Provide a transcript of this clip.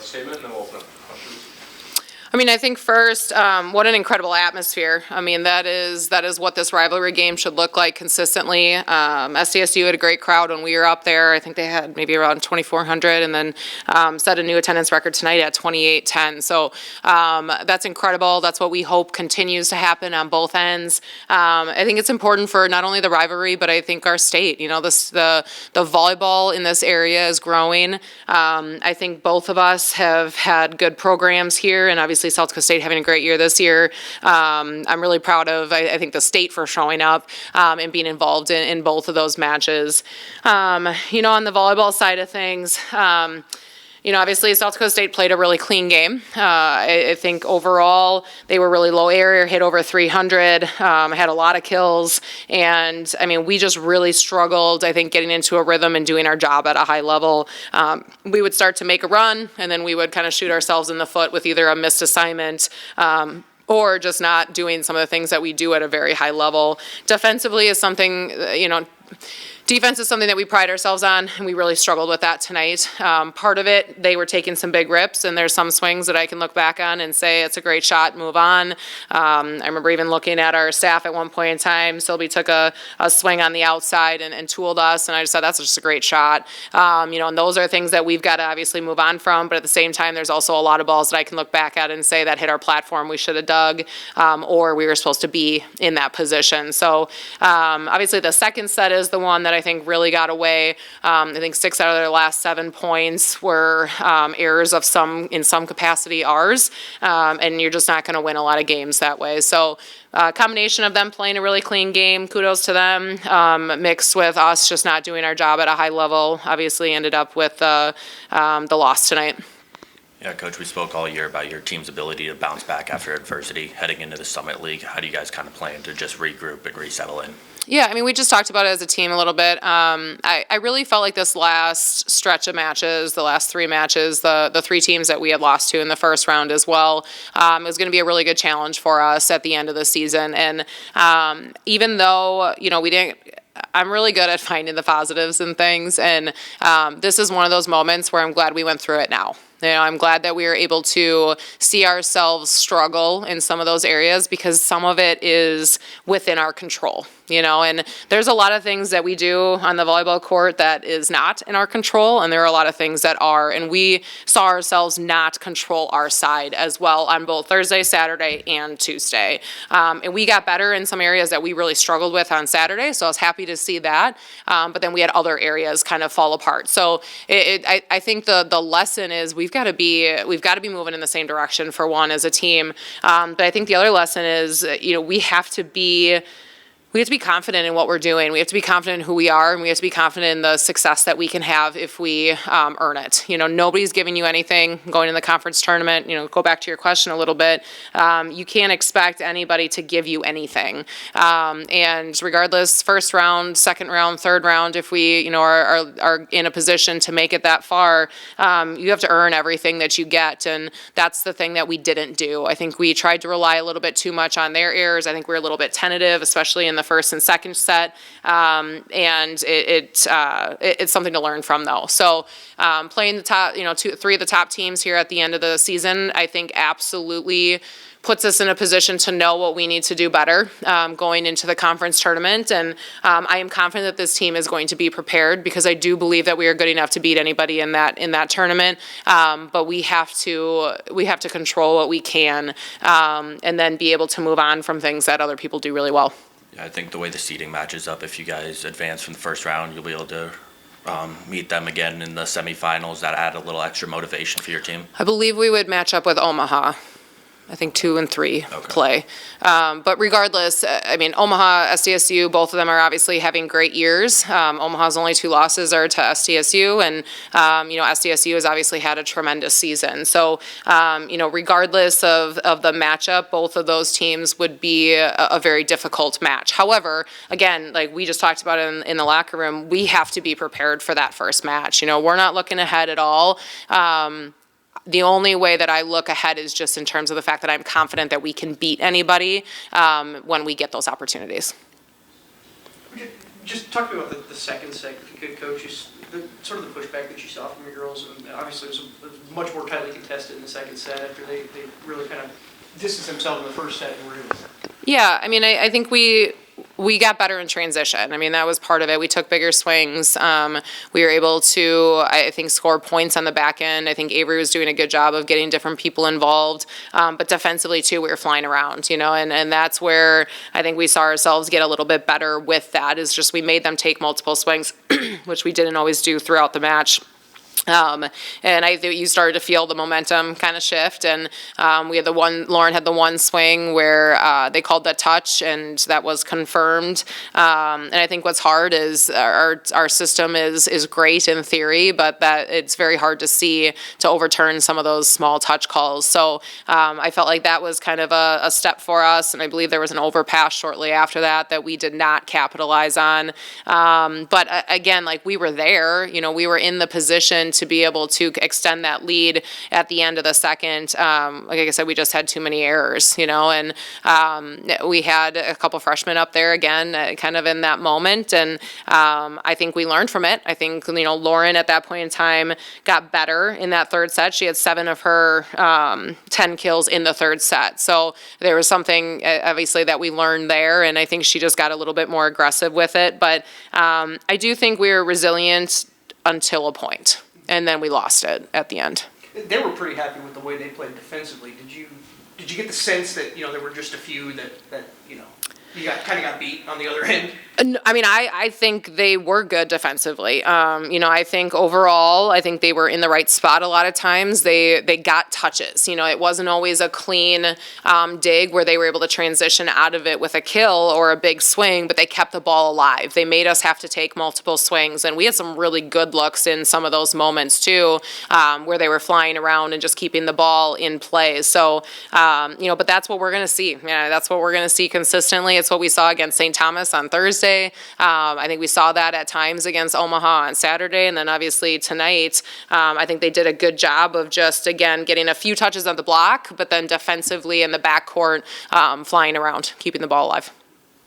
statement, and then we'll open up for questions. I mean, I think first, what an incredible atmosphere. I mean, that is what this rivalry game should look like consistently. SDSU had a great crowd when we were up there. I think they had maybe around 2,400, and then set a new attendance record tonight at 2,810. So that's incredible. That's what we hope continues to happen on both ends. I think it's important for not only the rivalry, but I think our state. You know, the volleyball in this area is growing. I think both of us have had good programs here, and obviously South Dakota State having a great year this year. I'm really proud of, I think, the state for showing up and being involved in both of those matches. You know, on the volleyball side of things, you know, obviously South Dakota State played a really clean game. I think overall they were really low area, hit over 300, had a lot of kills, and I mean, we just really struggled, I think, getting into a rhythm and doing our job at a high level. We would start to make a run, and then we would kind of shoot ourselves in the foot with either a missed assignment, or just not doing some of the things that we do at a very high level. Defensively is something, you know, defense is something that we pride ourselves on, and we really struggled with that tonight. Part of it, they were taking some big rips, and there's some swings that I can look back on and say it's a great shot, move on. I remember even looking at our staff at one point in time. Sylvie took a swing on the outside and tooled us, and I just said that's just a great shot. You know, and those are things that we've got to obviously move on from, but at the same time, there's also a lot of balls that I can look back at and say that hit our platform, we should have dug, or we were supposed to be in that position. So obviously the second set is the one that I think really got away. I think 6 out of their last 7 points were errors of in some capacity ours, and you're just not going to win a lot of games that way. So combination of them playing a really clean game, kudos to them, mixed with us just not doing our job at a high level, obviously ended up with the loss tonight. Yeah, Coach, we spoke all year about your team's ability to bounce back after adversity heading into the Summit League. How do you guys kind of plan to just regroup and resettle in? Yeah, I mean, we just talked about it as a team a little bit. I really felt like this last stretch of matches, the last 3 matches, the 3 teams that we had lost to in the first round as well, was going to be a really good challenge for us at the end of the season. And even though, you know, I'm really good at finding the positives in things, and this is one of those moments where I'm glad we went through it now. You know, I'm glad that we were able to see ourselves struggle in some of those areas because some of it is within our control, you know, and there's a lot of things that we do on the volleyball court that is not in our control, and there are a lot of things that are, and we saw ourselves not control our side as well on both Thursday, Saturday, and Tuesday. And we got better in some areas that we really struggled with on Saturday, so I was happy to see that, but then we had other areas kind of fall apart. So I think the lesson is we've got to be moving in the same direction for one as a team. But I think the other lesson is, you know, we have to be confident in what we're doing. We have to be confident in who we are, and we have to be confident in the success that we can have if we earn it. You know, nobody's giving you anything going in the conference tournament. You know, go back to your question a little bit. You can't expect anybody to give you anything. And regardless, first round, second round, third round, if we, you know, are in a position to make it that far, you have to earn everything that you get, and that's the thing that we didn't do. I think we tried to rely a little bit too much on their errors. I think we're a little bit tentative, especially in the first and second set, and it's something to learn from though. So playing the top, you know, 3 of the top teams here at the end of the season, I think absolutely puts us in a position to know what we need to do better going into the conference tournament. And I am confident that this team is going to be prepared because I do believe that we are good enough to beat anybody in that tournament. But we have to control what we can and then be able to move on from things that other people do really well. I think the way the seeding matches up, if you guys advance from the first round, you'll be able to meet them again in the semifinals. That add a little extra motivation for your team. I believe we would match up with Omaha. I think 2 and 3 play. But regardless, I mean, Omaha, SDSU, both of them are obviously having great years. Omaha's only 2 losses are to SDSU, and, you know, SDSU has obviously had a tremendous season. So, you know, regardless of the matchup, both of those teams would be a very difficult match. However, again, like we just talked about in the locker room, we have to be prepared for that first match. You know, we're not looking ahead at all. The only way that I look ahead is just in terms of the fact that I'm confident that we can beat anybody when we get those opportunities. Just talk about the second set, if you could, Coach. the sort of the pushback that you saw from your girls, and obviously it was much more tightly contested in the second set after they really kind of distanced themselves in the first set and were able to. Yeah, I mean, I think we got better in transition. I mean, that was part of it. We took bigger swings. We were able to, I think, score points on the back end. I think Avery was doing a good job of getting different people involved. But defensively, too, we were flying around, and that's where I think we saw ourselves get a little bit better with that, is just we made them take multiple swings, which we didn't always do throughout the match. And I think you started to feel the momentum kind of shift, and we had Lauren had the one swing where they called that touch, and that was confirmed. And I think what's hard is our system is great in theory, but that it's very hard to see to overturn some of those small touch calls. So I felt like that was kind of a step for us, and I believe there was an overpass shortly after that we did not capitalize on. But again, like we were there, we were in the position to be able to extend that lead at the end of the second. Like I said, we just had too many errors, and we had a couple freshmen up there again, kind of in that moment, and I think we learned from it. I think, Lauren at that point in time got better in that third set. She had 7 of her 10 kills in the third set. So there was something, obviously, that we learned there, and I think she just got a little bit more aggressive with it. But I do think we were resilient until a point. And then we lost it at the end. They were pretty happy with the way they played defensively. Did you get the sense that there were just a few that you got beat on the other end? I mean, I think they were good defensively. I think overall, I think they were in the right spot a lot of times. They got touches. It wasn't always a clean dig where they were able to transition out of it with a kill or a big swing, but they kept the ball alive. They made us have to take multiple swings, and we had some really good looks in some of those moments too, where they were flying around and just keeping the ball in play. So, but that's what we're going to see. Yeah, that's what we're going to see consistently. It's what we saw against St. Thomas on Thursday. I think we saw that at times against Omaha on Saturday, and then obviously tonight, I think they did a good job of just, again, getting a few touches on the block, but then defensively in the backcourt, flying around, keeping the ball alive.